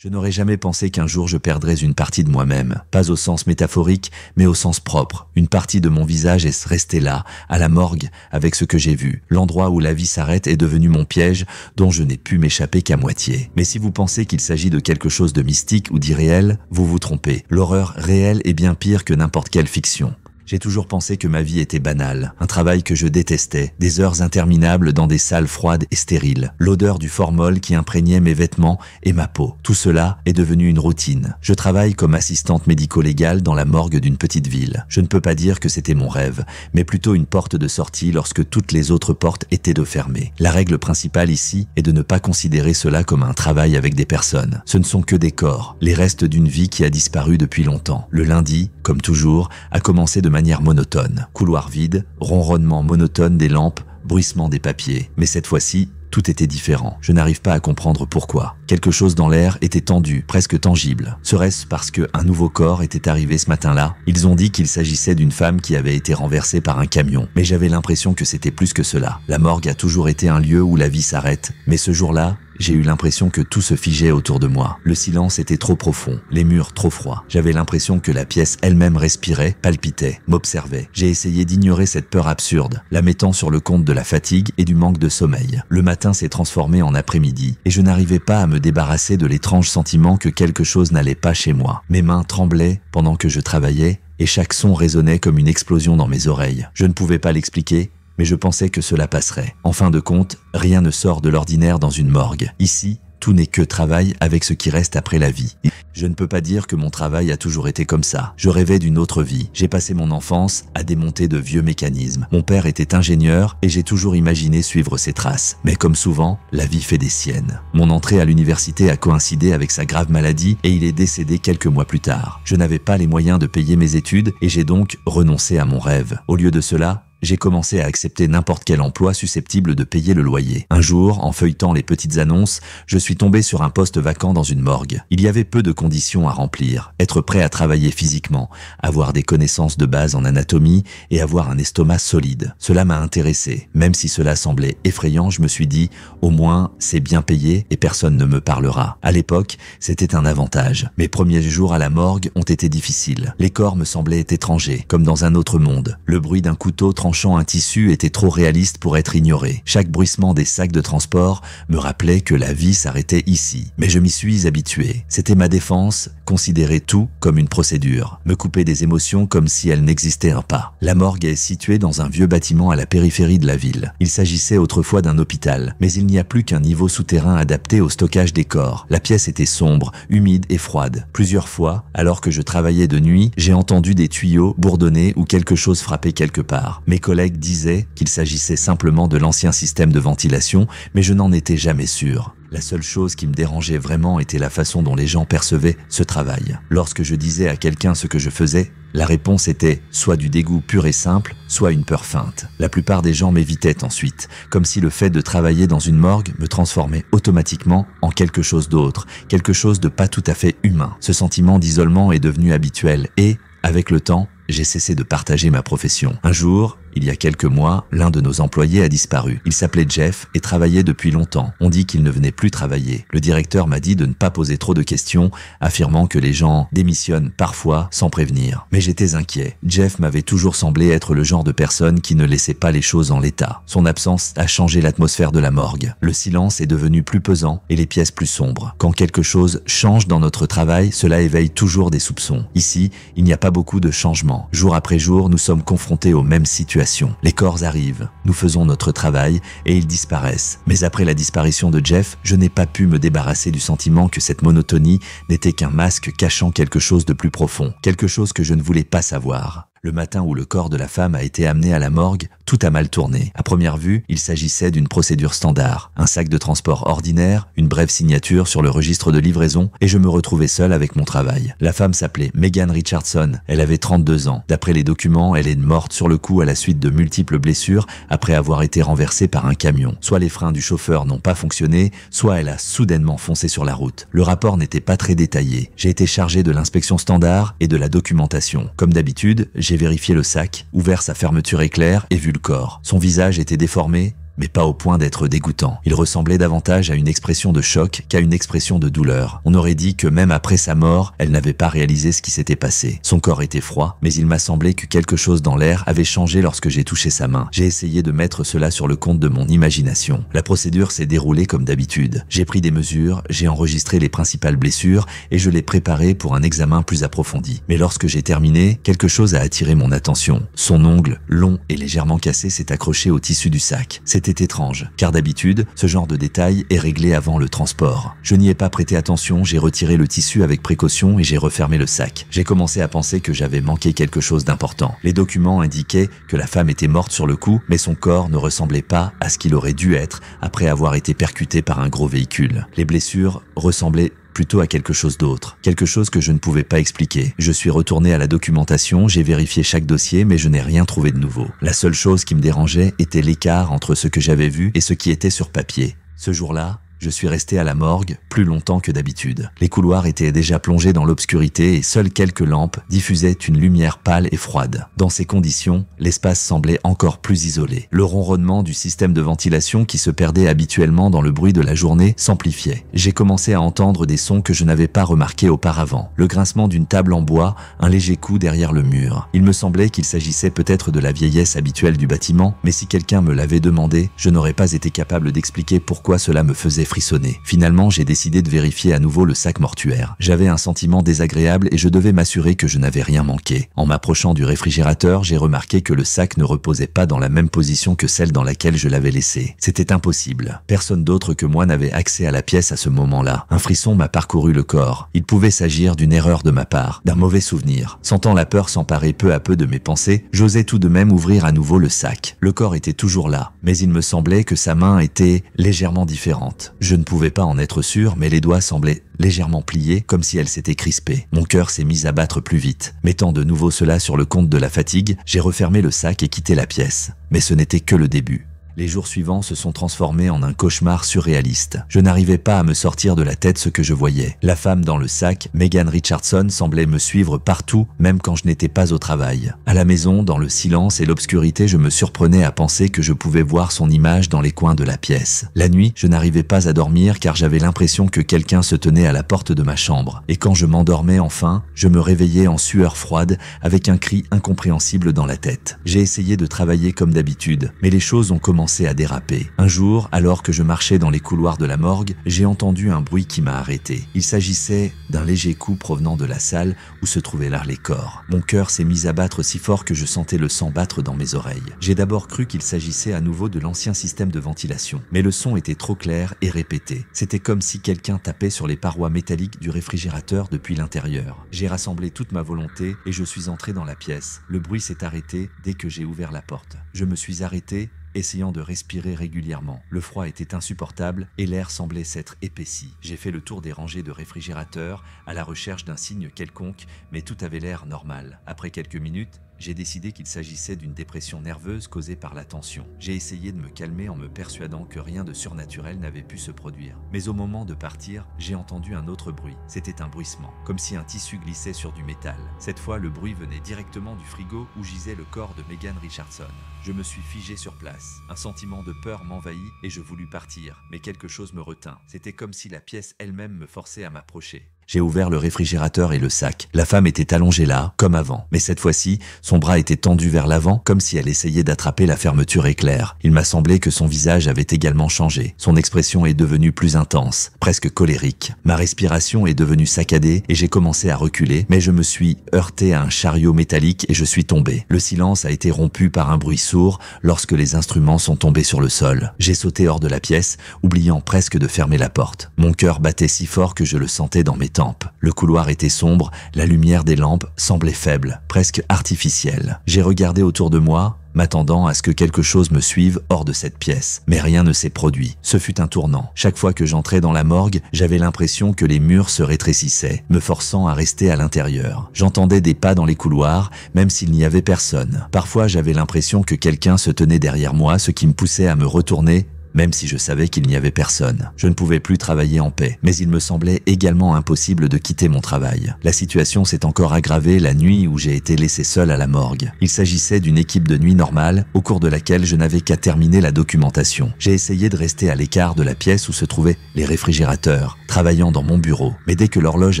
Je n'aurais jamais pensé qu'un jour je perdrais une partie de moi-même, pas au sens métaphorique, mais au sens propre. Une partie de mon visage est restée là, à la morgue, avec ce que j'ai vu. L'endroit où la vie s'arrête est devenu mon piège, dont je n'ai pu m'échapper qu'à moitié. Mais si vous pensez qu'il s'agit de quelque chose de mystique ou d'irréel, vous vous trompez. L'horreur réelle est bien pire que n'importe quelle fiction. J'ai toujours pensé que ma vie était banale, un travail que je détestais, des heures interminables dans des salles froides et stériles, l'odeur du formol qui imprégnait mes vêtements et ma peau. Tout cela est devenu une routine. Je travaille comme assistante médico-légale dans la morgue d'une petite ville. Je ne peux pas dire que c'était mon rêve, mais plutôt une porte de sortie lorsque toutes les autres portes étaient de fermées. La règle principale ici est de ne pas considérer cela comme un travail avec des personnes. Ce ne sont que des corps, les restes d'une vie qui a disparu depuis longtemps. Le lundi, comme toujours, a commencé de manière monotone. Couloir vide, ronronnement monotone des lampes, bruissement des papiers. Mais cette fois-ci, tout était différent. Je n'arrive pas à comprendre pourquoi. Quelque chose dans l'air était tendu, presque tangible. Serait-ce parce qu'un nouveau corps était arrivé ce matin-là? Ils ont dit qu'il s'agissait d'une femme qui avait été renversée par un camion. Mais j'avais l'impression que c'était plus que cela. La morgue a toujours été un lieu où la vie s'arrête. Mais ce jour-là, j'ai eu l'impression que tout se figeait autour de moi. Le silence était trop profond, les murs trop froids. J'avais l'impression que la pièce elle-même respirait, palpitait, m'observait. J'ai essayé d'ignorer cette peur absurde, la mettant sur le compte de la fatigue et du manque de sommeil. Le matin s'est transformé en après-midi, et je n'arrivais pas à me débarrasser de l'étrange sentiment que quelque chose n'allait pas chez moi. Mes mains tremblaient pendant que je travaillais, et chaque son résonnait comme une explosion dans mes oreilles. Je ne pouvais pas l'expliquer, mais je pensais que cela passerait. En fin de compte, rien ne sort de l'ordinaire dans une morgue. Ici, tout n'est que travail avec ce qui reste après la vie. Je ne peux pas dire que mon travail a toujours été comme ça. Je rêvais d'une autre vie. J'ai passé mon enfance à démonter de vieux mécanismes. Mon père était ingénieur et j'ai toujours imaginé suivre ses traces. Mais comme souvent, la vie fait des siennes. Mon entrée à l'université a coïncidé avec sa grave maladie et il est décédé quelques mois plus tard. Je n'avais pas les moyens de payer mes études et j'ai donc renoncé à mon rêve. Au lieu de cela, j'ai commencé à accepter n'importe quel emploi susceptible de payer le loyer. Un jour, en feuilletant les petites annonces, je suis tombé sur un poste vacant dans une morgue. Il y avait peu de conditions à remplir. Être prêt à travailler physiquement, avoir des connaissances de base en anatomie et avoir un estomac solide. Cela m'a intéressé. Même si cela semblait effrayant, je me suis dit, au moins, c'est bien payé et personne ne me parlera. À l'époque, c'était un avantage. Mes premiers jours à la morgue ont été difficiles. Les corps me semblaient étrangers, comme dans un autre monde. Le bruit d'un couteau tranchant un tissu était trop réaliste pour être ignoré. Chaque bruissement des sacs de transport me rappelait que la vie s'arrêtait ici. Mais je m'y suis habitué. C'était ma défense, considérer tout comme une procédure, me couper des émotions comme si elles n'existaient pas. La morgue est située dans un vieux bâtiment à la périphérie de la ville. Il s'agissait autrefois d'un hôpital, mais il n'y a plus qu'un niveau souterrain adapté au stockage des corps. La pièce était sombre, humide et froide. Plusieurs fois, alors que je travaillais de nuit, j'ai entendu des tuyaux bourdonner ou quelque chose frapper quelque part. Mes collègues disaient qu'il s'agissait simplement de l'ancien système de ventilation, mais je n'en étais jamais sûr. La seule chose qui me dérangeait vraiment était la façon dont les gens percevaient ce travail. Lorsque je disais à quelqu'un ce que je faisais, la réponse était soit du dégoût pur et simple, soit une peur feinte. La plupart des gens m'évitaient ensuite, comme si le fait de travailler dans une morgue me transformait automatiquement en quelque chose d'autre, quelque chose de pas tout à fait humain. Ce sentiment d'isolement est devenu habituel et, avec le temps, j'ai cessé de partager ma profession. Un jour, il y a quelques mois, l'un de nos employés a disparu. Il s'appelait Jeff et travaillait depuis longtemps. On dit qu'il ne venait plus travailler. Le directeur m'a dit de ne pas poser trop de questions, affirmant que les gens démissionnent parfois sans prévenir. Mais j'étais inquiet. Jeff m'avait toujours semblé être le genre de personne qui ne laissait pas les choses en l'état. Son absence a changé l'atmosphère de la morgue. Le silence est devenu plus pesant et les pièces plus sombres. Quand quelque chose change dans notre travail, cela éveille toujours des soupçons. Ici, il n'y a pas beaucoup de changements. Jour après jour, nous sommes confrontés aux mêmes situations. Les corps arrivent, nous faisons notre travail et ils disparaissent. Mais après la disparition de Jeff, je n'ai pas pu me débarrasser du sentiment que cette monotonie n'était qu'un masque cachant quelque chose de plus profond, quelque chose que je ne voulais pas savoir. Le matin où le corps de la femme a été amené à la morgue, tout a mal tourné. À première vue, il s'agissait d'une procédure standard. Un sac de transport ordinaire, une brève signature sur le registre de livraison et je me retrouvais seul avec mon travail. La femme s'appelait Megan Richardson. Elle avait 32 ans. D'après les documents, elle est morte sur le coup à la suite de multiples blessures après avoir été renversée par un camion. Soit les freins du chauffeur n'ont pas fonctionné, soit elle a soudainement foncé sur la route. Le rapport n'était pas très détaillé. J'ai été chargé de l'inspection standard et de la documentation. Comme d'habitude, j'ai vérifié le sac, ouvert sa fermeture éclair et vu le corps. Son visage était déformé, mais pas au point d'être dégoûtant. Il ressemblait davantage à une expression de choc qu'à une expression de douleur. On aurait dit que même après sa mort, elle n'avait pas réalisé ce qui s'était passé. Son corps était froid, mais il m'a semblé que quelque chose dans l'air avait changé lorsque j'ai touché sa main. J'ai essayé de mettre cela sur le compte de mon imagination. La procédure s'est déroulée comme d'habitude. J'ai pris des mesures, j'ai enregistré les principales blessures et je l'ai préparé pour un examen plus approfondi. Mais lorsque j'ai terminé, quelque chose a attiré mon attention. Son ongle, long et légèrement cassé, s'est accroché au tissu du sac. C'était étrange, car d'habitude, ce genre de détail est réglé avant le transport. Je n'y ai pas prêté attention, j'ai retiré le tissu avec précaution et j'ai refermé le sac. J'ai commencé à penser que j'avais manqué quelque chose d'important. Les documents indiquaient que la femme était morte sur le coup, mais son corps ne ressemblait pas à ce qu'il aurait dû être après avoir été percuté par un gros véhicule. Les blessures ressemblaient plutôt à quelque chose d'autre, quelque chose que je ne pouvais pas expliquer. Je suis retourné à la documentation, j'ai vérifié chaque dossier, mais je n'ai rien trouvé de nouveau. La seule chose qui me dérangeait était l'écart entre ce que j'avais vu et ce qui était sur papier. Ce jour-là, je suis resté à la morgue plus longtemps que d'habitude. Les couloirs étaient déjà plongés dans l'obscurité et seules quelques lampes diffusaient une lumière pâle et froide. Dans ces conditions, l'espace semblait encore plus isolé. Le ronronnement du système de ventilation qui se perdait habituellement dans le bruit de la journée s'amplifiait. J'ai commencé à entendre des sons que je n'avais pas remarqués auparavant. Le grincement d'une table en bois, un léger coup derrière le mur. Il me semblait qu'il s'agissait peut-être de la vieillesse habituelle du bâtiment, mais si quelqu'un me l'avait demandé, je n'aurais pas été capable d'expliquer pourquoi cela me faisait frissonner. Finalement, j'ai décidé de vérifier à nouveau le sac mortuaire. J'avais un sentiment désagréable et je devais m'assurer que je n'avais rien manqué. En m'approchant du réfrigérateur, j'ai remarqué que le sac ne reposait pas dans la même position que celle dans laquelle je l'avais laissé. C'était impossible. Personne d'autre que moi n'avait accès à la pièce à ce moment-là. Un frisson m'a parcouru le corps. Il pouvait s'agir d'une erreur de ma part, d'un mauvais souvenir. Sentant la peur s'emparer peu à peu de mes pensées, j'osais tout de même ouvrir à nouveau le sac. Le corps était toujours là, mais il me semblait que sa main était légèrement différente. Je ne pouvais pas en être sûr, mais les doigts semblaient légèrement pliés, comme si elle s'était crispée. Mon cœur s'est mis à battre plus vite. Mettant de nouveau cela sur le compte de la fatigue, j'ai refermé le sac et quitté la pièce. Mais ce n'était que le début. Les jours suivants se sont transformés en un cauchemar surréaliste. Je n'arrivais pas à me sortir de la tête ce que je voyais. La femme dans le sac, Megan Richardson, semblait me suivre partout, même quand je n'étais pas au travail. À la maison, dans le silence et l'obscurité, je me surprenais à penser que je pouvais voir son image dans les coins de la pièce. La nuit, je n'arrivais pas à dormir car j'avais l'impression que quelqu'un se tenait à la porte de ma chambre. Et quand je m'endormais enfin, je me réveillais en sueur froide avec un cri incompréhensible dans la tête. J'ai essayé de travailler comme d'habitude, mais les choses ont commencé à déraper. Un jour, alors que je marchais dans les couloirs de la morgue, j'ai entendu un bruit qui m'a arrêté. Il s'agissait d'un léger coup provenant de la salle où se trouvaient là les corps. Mon cœur s'est mis à battre si fort que je sentais le sang battre dans mes oreilles. J'ai d'abord cru qu'il s'agissait à nouveau de l'ancien système de ventilation, mais le son était trop clair et répété. C'était comme si quelqu'un tapait sur les parois métalliques du réfrigérateur depuis l'intérieur. J'ai rassemblé toute ma volonté et je suis entré dans la pièce. Le bruit s'est arrêté dès que j'ai ouvert la porte. Je me suis arrêté, essayant de respirer régulièrement. Le froid était insupportable et l'air semblait s'être épaissi. J'ai fait le tour des rangées de réfrigérateurs à la recherche d'un signe quelconque, mais tout avait l'air normal. Après quelques minutes, j'ai décidé qu'il s'agissait d'une dépression nerveuse causée par la tension. J'ai essayé de me calmer en me persuadant que rien de surnaturel n'avait pu se produire. Mais au moment de partir, j'ai entendu un autre bruit. C'était un bruissement, comme si un tissu glissait sur du métal. Cette fois, le bruit venait directement du frigo où gisait le corps de Megan Richardson. Je me suis figé sur place. Un sentiment de peur m'envahit et je voulus partir, mais quelque chose me retint. C'était comme si la pièce elle-même me forçait à m'approcher. J'ai ouvert le réfrigérateur et le sac. La femme était allongée là, comme avant. Mais cette fois-ci, son bras était tendu vers l'avant, comme si elle essayait d'attraper la fermeture éclair. Il m'a semblé que son visage avait également changé. Son expression est devenue plus intense, presque colérique. Ma respiration est devenue saccadée et j'ai commencé à reculer, mais je me suis heurté à un chariot métallique et je suis tombé. Le silence a été rompu par un bruit sourd lorsque les instruments sont tombés sur le sol. J'ai sauté hors de la pièce, oubliant presque de fermer la porte. Mon cœur battait si fort que je le sentais dans mes tempes. Le couloir était sombre, la lumière des lampes semblait faible, presque artificielle. J'ai regardé autour de moi, m'attendant à ce que quelque chose me suive hors de cette pièce. Mais rien ne s'est produit. Ce fut un tournant. Chaque fois que j'entrais dans la morgue, j'avais l'impression que les murs se rétrécissaient, me forçant à rester à l'intérieur. J'entendais des pas dans les couloirs, même s'il n'y avait personne. Parfois, j'avais l'impression que quelqu'un se tenait derrière moi, ce qui me poussait à me retourner, même si je savais qu'il n'y avait personne. Je ne pouvais plus travailler en paix, mais il me semblait également impossible de quitter mon travail. La situation s'est encore aggravée la nuit où j'ai été laissé seul à la morgue. Il s'agissait d'une équipe de nuit normale, au cours de laquelle je n'avais qu'à terminer la documentation. J'ai essayé de rester à l'écart de la pièce où se trouvaient les réfrigérateurs, travaillant dans mon bureau. Mais dès que l'horloge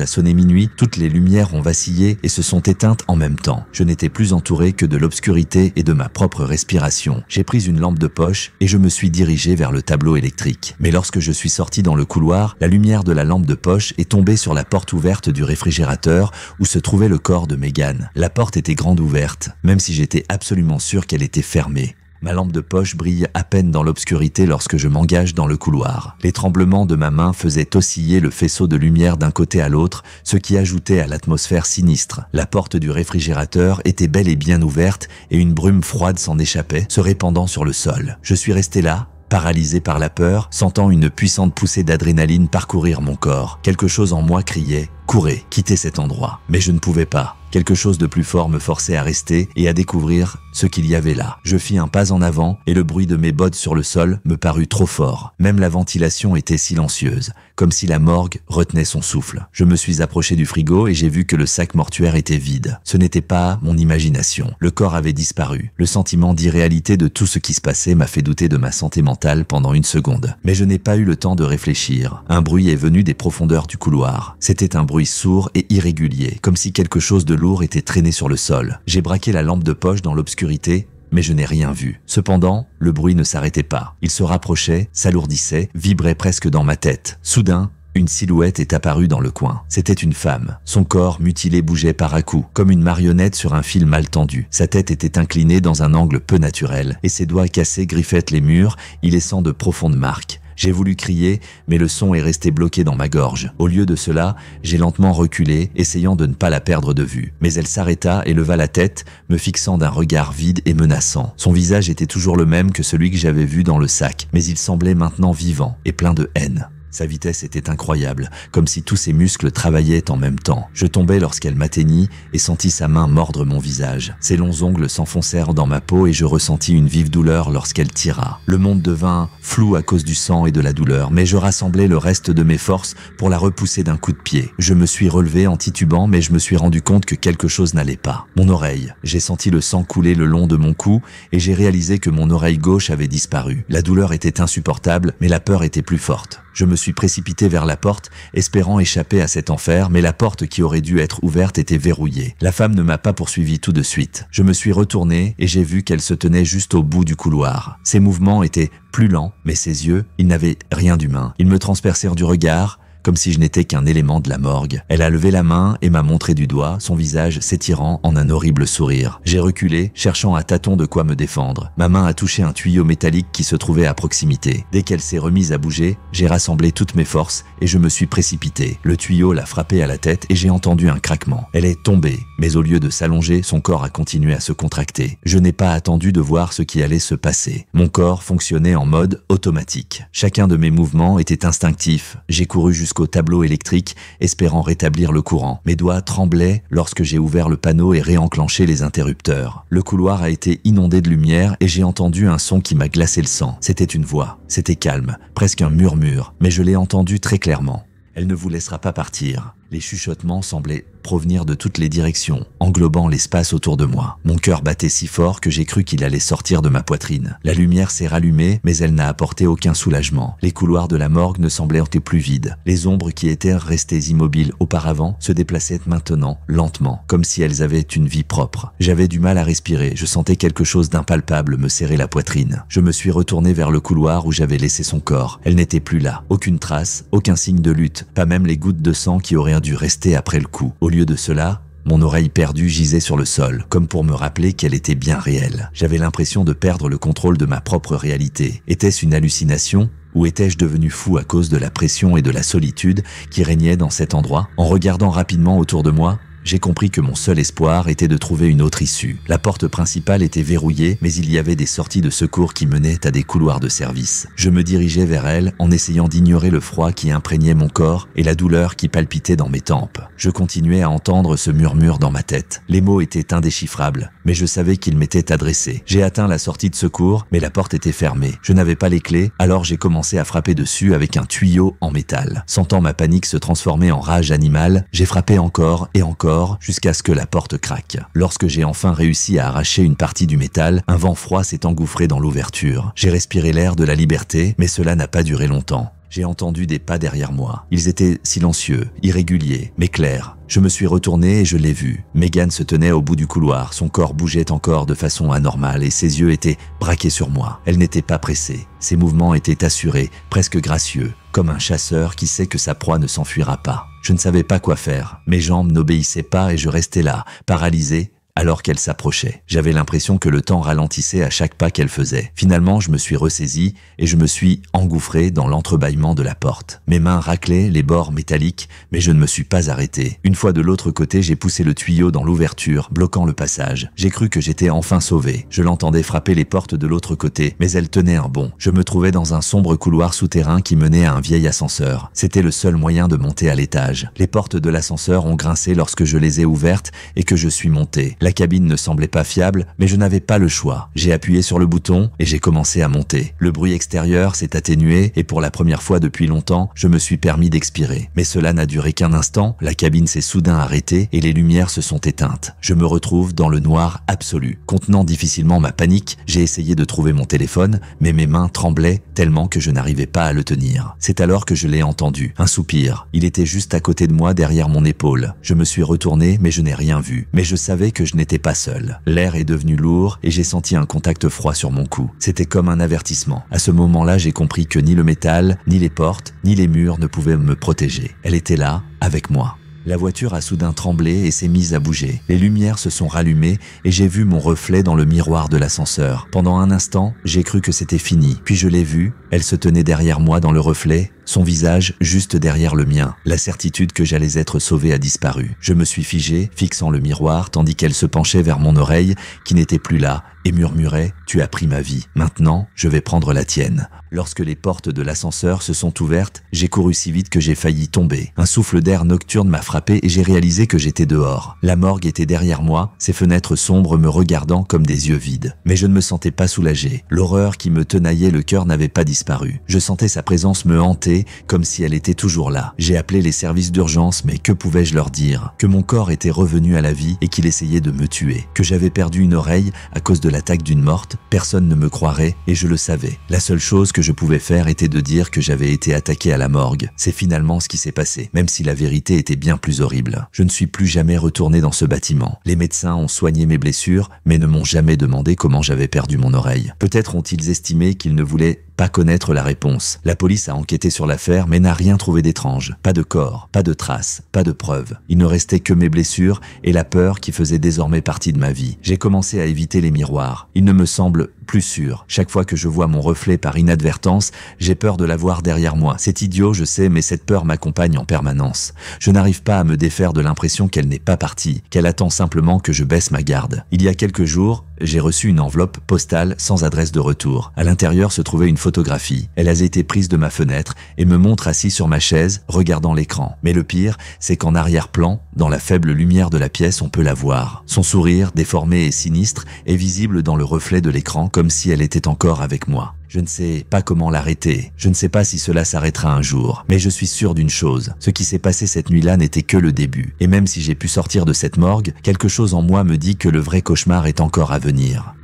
a sonné minuit, toutes les lumières ont vacillé et se sont éteintes en même temps. Je n'étais plus entouré que de l'obscurité et de ma propre respiration. J'ai pris une lampe de poche et je me suis dirigé vers le tableau électrique. Mais lorsque je suis sorti dans le couloir, la lumière de la lampe de poche est tombée sur la porte ouverte du réfrigérateur où se trouvait le corps de Megan. La porte était grande ouverte, même si j'étais absolument sûr qu'elle était fermée. Ma lampe de poche brille à peine dans l'obscurité lorsque je m'engage dans le couloir. Les tremblements de ma main faisaient osciller le faisceau de lumière d'un côté à l'autre, ce qui ajoutait à l'atmosphère sinistre. La porte du réfrigérateur était bel et bien ouverte et une brume froide s'en échappait, se répandant sur le sol. Je suis resté là, paralysé par la peur, sentant une puissante poussée d'adrénaline parcourir mon corps. Quelque chose en moi criait « Courez, quittez cet endroit ». Mais je ne pouvais pas. Quelque chose de plus fort me forçait à rester et à découvrir ce qu'il y avait là. Je fis un pas en avant et le bruit de mes bottes sur le sol me parut trop fort. Même la ventilation était silencieuse, comme si la morgue retenait son souffle. Je me suis approché du frigo et j'ai vu que le sac mortuaire était vide. Ce n'était pas mon imagination. Le corps avait disparu. Le sentiment d'irréalité de tout ce qui se passait m'a fait douter de ma santé mentale pendant une seconde. Mais je n'ai pas eu le temps de réfléchir. Un bruit est venu des profondeurs du couloir. C'était un bruit sourd et irrégulier, comme si quelque chose de lourd était traîné sur le sol. J'ai braqué la lampe de poche dans l'obscurité, mais je n'ai rien vu. Cependant, le bruit ne s'arrêtait pas. Il se rapprochait, s'alourdissait, vibrait presque dans ma tête. Soudain, une silhouette est apparue dans le coin. C'était une femme. Son corps mutilé bougeait par à-coups, comme une marionnette sur un fil mal tendu. Sa tête était inclinée dans un angle peu naturel, et ses doigts cassés griffaient les murs, y laissant de profondes marques. J'ai voulu crier, mais le son est resté bloqué dans ma gorge. Au lieu de cela, j'ai lentement reculé, essayant de ne pas la perdre de vue. Mais elle s'arrêta et leva la tête, me fixant d'un regard vide et menaçant. Son visage était toujours le même que celui que j'avais vu dans le sac, mais il semblait maintenant vivant et plein de haine. Sa vitesse était incroyable, comme si tous ses muscles travaillaient en même temps. Je tombai lorsqu'elle m'atteignit et sentis sa main mordre mon visage. Ses longs ongles s'enfoncèrent dans ma peau et je ressentis une vive douleur lorsqu'elle tira. Le monde devint flou à cause du sang et de la douleur, mais je rassemblai le reste de mes forces pour la repousser d'un coup de pied. Je me suis relevé en titubant, mais je me suis rendu compte que quelque chose n'allait pas. Mon oreille. J'ai senti le sang couler le long de mon cou et j'ai réalisé que mon oreille gauche avait disparu. La douleur était insupportable, mais la peur était plus forte. Je me suis précipité vers la porte, espérant échapper à cet enfer, mais la porte qui aurait dû être ouverte était verrouillée. La femme ne m'a pas poursuivi tout de suite. Je me suis retourné et j'ai vu qu'elle se tenait juste au bout du couloir. Ses mouvements étaient plus lents, mais ses yeux, ils n'avaient rien d'humain. Ils me transpercèrent du regard, comme si je n'étais qu'un élément de la morgue. Elle a levé la main et m'a montré du doigt, son visage s'étirant en un horrible sourire. J'ai reculé, cherchant à tâtons de quoi me défendre. Ma main a touché un tuyau métallique qui se trouvait à proximité. Dès qu'elle s'est remise à bouger, j'ai rassemblé toutes mes forces et je me suis précipité. Le tuyau l'a frappée à la tête et j'ai entendu un craquement. Elle est tombée, mais au lieu de s'allonger, son corps a continué à se contracter. Je n'ai pas attendu de voir ce qui allait se passer. Mon corps fonctionnait en mode automatique. Chacun de mes mouvements était instinctif. J'ai couru jusqu'au tableau électrique, espérant rétablir le courant. Mes doigts tremblaient lorsque j'ai ouvert le panneau et réenclenché les interrupteurs. Le couloir a été inondé de lumière et j'ai entendu un son qui m'a glacé le sang. C'était une voix. C'était calme, presque un murmure, mais je l'ai entendu très clairement. Elle ne vous laissera pas partir. Les chuchotements semblaient provenir de toutes les directions, englobant l'espace autour de moi. Mon cœur battait si fort que j'ai cru qu'il allait sortir de ma poitrine. La lumière s'est rallumée, mais elle n'a apporté aucun soulagement. Les couloirs de la morgue ne semblaient plus vides. Les ombres qui étaient restées immobiles auparavant se déplaçaient maintenant, lentement, comme si elles avaient une vie propre. J'avais du mal à respirer, je sentais quelque chose d'impalpable me serrer la poitrine. Je me suis retourné vers le couloir où j'avais laissé son corps. Elle n'était plus là. Aucune trace, aucun signe de lutte, pas même les gouttes de sang qui auraient dû rester après le coup. Au lieu de cela, mon oreille perdue gisait sur le sol, comme pour me rappeler qu'elle était bien réelle. J'avais l'impression de perdre le contrôle de ma propre réalité. Était-ce une hallucination ? Ou étais-je devenu fou à cause de la pression et de la solitude qui régnaient dans cet endroit ? En regardant rapidement autour de moi, J'ai compris que mon seul espoir était de trouver une autre issue. La porte principale était verrouillée, mais il y avait des sorties de secours qui menaient à des couloirs de service. Je me dirigeais vers elles en essayant d'ignorer le froid qui imprégnait mon corps et la douleur qui palpitait dans mes tempes. Je continuais à entendre ce murmure dans ma tête. Les mots étaient indéchiffrables, mais je savais qu'ils m'étaient adressés. J'ai atteint la sortie de secours, mais la porte était fermée. Je n'avais pas les clés, alors j'ai commencé à frapper dessus avec un tuyau en métal. Sentant ma panique se transformer en rage animale, j'ai frappé encore et encore jusqu'à ce que la porte craque. Lorsque j'ai enfin réussi à arracher une partie du métal, un vent froid s'est engouffré dans l'ouverture. J'ai respiré l'air de la liberté, mais cela n'a pas duré longtemps. J'ai entendu des pas derrière moi. Ils étaient silencieux, irréguliers, mais clairs. Je me suis retourné et je l'ai vue. Megan se tenait au bout du couloir. Son corps bougeait encore de façon anormale et ses yeux étaient braqués sur moi. Elle n'était pas pressée. Ses mouvements étaient assurés, presque gracieux, comme un chasseur qui sait que sa proie ne s'enfuira pas. Je ne savais pas quoi faire. Mes jambes n'obéissaient pas et je restais là, paralysé, alors qu'elle s'approchait. J'avais l'impression que le temps ralentissait à chaque pas qu'elle faisait. Finalement, je me suis ressaisi et je me suis engouffré dans l'entrebâillement de la porte. Mes mains raclaient les bords métalliques, mais je ne me suis pas arrêté. Une fois de l'autre côté, j'ai poussé le tuyau dans l'ouverture, bloquant le passage. J'ai cru que j'étais enfin sauvé. Je l'entendais frapper les portes de l'autre côté, mais elles tenaient un bond. Je me trouvais dans un sombre couloir souterrain qui menait à un vieil ascenseur. C'était le seul moyen de monter à l'étage. Les portes de l'ascenseur ont grincé lorsque je les ai ouvertes et que je suis monté. La cabine ne semblait pas fiable, mais je n'avais pas le choix. J'ai appuyé sur le bouton et j'ai commencé à monter. Le bruit extérieur s'est atténué et pour la première fois depuis longtemps, je me suis permis d'expirer. Mais cela n'a duré qu'un instant, la cabine s'est soudain arrêtée et les lumières se sont éteintes. Je me retrouve dans le noir absolu. Contenant difficilement ma panique, j'ai essayé de trouver mon téléphone, mais mes mains tremblaient tellement que je n'arrivais pas à le tenir. C'est alors que je l'ai entendu, un soupir. Il était juste à côté de moi derrière mon épaule. Je me suis retourné mais je n'ai rien vu. Mais je savais que je n'étais pas seul. L'air est devenu lourd et j'ai senti un contact froid sur mon cou. C'était comme un avertissement. À ce moment-là, j'ai compris que ni le métal, ni les portes, ni les murs ne pouvaient me protéger. Elle était là, avec moi. La voiture a soudain tremblé et s'est mise à bouger. Les lumières se sont rallumées et j'ai vu mon reflet dans le miroir de l'ascenseur. Pendant un instant, j'ai cru que c'était fini. Puis je l'ai vue, elle se tenait derrière moi dans le reflet, son visage juste derrière le mien. La certitude que j'allais être sauvé a disparu. Je me suis figé, fixant le miroir, tandis qu'elle se penchait vers mon oreille, qui n'était plus là, et murmurait « Tu as pris ma vie. Maintenant, je vais prendre la tienne. » Lorsque les portes de l'ascenseur se sont ouvertes, j'ai couru si vite que j'ai failli tomber. Un souffle d'air nocturne m'a frappé et j'ai réalisé que j'étais dehors. La morgue était derrière moi, ses fenêtres sombres me regardant comme des yeux vides. Mais je ne me sentais pas soulagé. L'horreur qui me tenaillait le cœur n'avait pas disparu. Je sentais sa présence me hanter, comme si elle était toujours là. J'ai appelé les services d'urgence, mais que pouvais-je leur dire? Que mon corps était revenu à la vie et qu'il essayait de me tuer. Que j'avais perdu une oreille à cause de l'attaque d'une morte, personne ne me croirait et je le savais. La seule chose que je pouvais faire était de dire que j'avais été attaqué à la morgue. C'est finalement ce qui s'est passé, même si la vérité était bien plus horrible. Je ne suis plus jamais retourné dans ce bâtiment. Les médecins ont soigné mes blessures, mais ne m'ont jamais demandé comment j'avais perdu mon oreille. Peut-être ont-ils estimé qu'ils ne voulaient pas connaître la réponse. La police a enquêté sur l'affaire, mais n'a rien trouvé d'étrange. Pas de corps, pas de traces, pas de preuves. Il ne restait que mes blessures et la peur qui faisait désormais partie de ma vie. J'ai commencé à éviter les miroirs. Ils ne me semblent plus sûrs. Chaque fois que je vois mon reflet par inadvertance, j'ai peur de la voir derrière moi. C'est idiot, je sais, mais cette peur m'accompagne en permanence. Je n'arrive pas à me défaire de l'impression qu'elle n'est pas partie, qu'elle attend simplement que je baisse ma garde. Il y a quelques jours, j'ai reçu une enveloppe postale sans adresse de retour. À l'intérieur se trouvait une photographie. Elle a été prise de ma fenêtre et me montre assis sur ma chaise, regardant l'écran. Mais le pire, c'est qu'en arrière-plan, dans la faible lumière de la pièce, on peut la voir. Son sourire, déformé et sinistre, est visible dans le reflet de l'écran, comme si elle était encore avec moi. Je ne sais pas comment l'arrêter, je ne sais pas si cela s'arrêtera un jour, mais je suis sûr d'une chose, ce qui s'est passé cette nuit-là n'était que le début. Et même si j'ai pu sortir de cette morgue, quelque chose en moi me dit que le vrai cauchemar est encore à venir.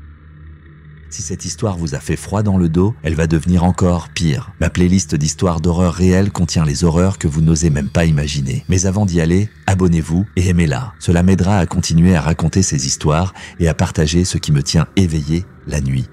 Si cette histoire vous a fait froid dans le dos, elle va devenir encore pire. Ma playlist d'histoires d'horreur réelles contient les horreurs que vous n'osez même pas imaginer. Mais avant d'y aller, abonnez-vous et aimez-la. Cela m'aidera à continuer à raconter ces histoires et à partager ce qui me tient éveillé la nuit.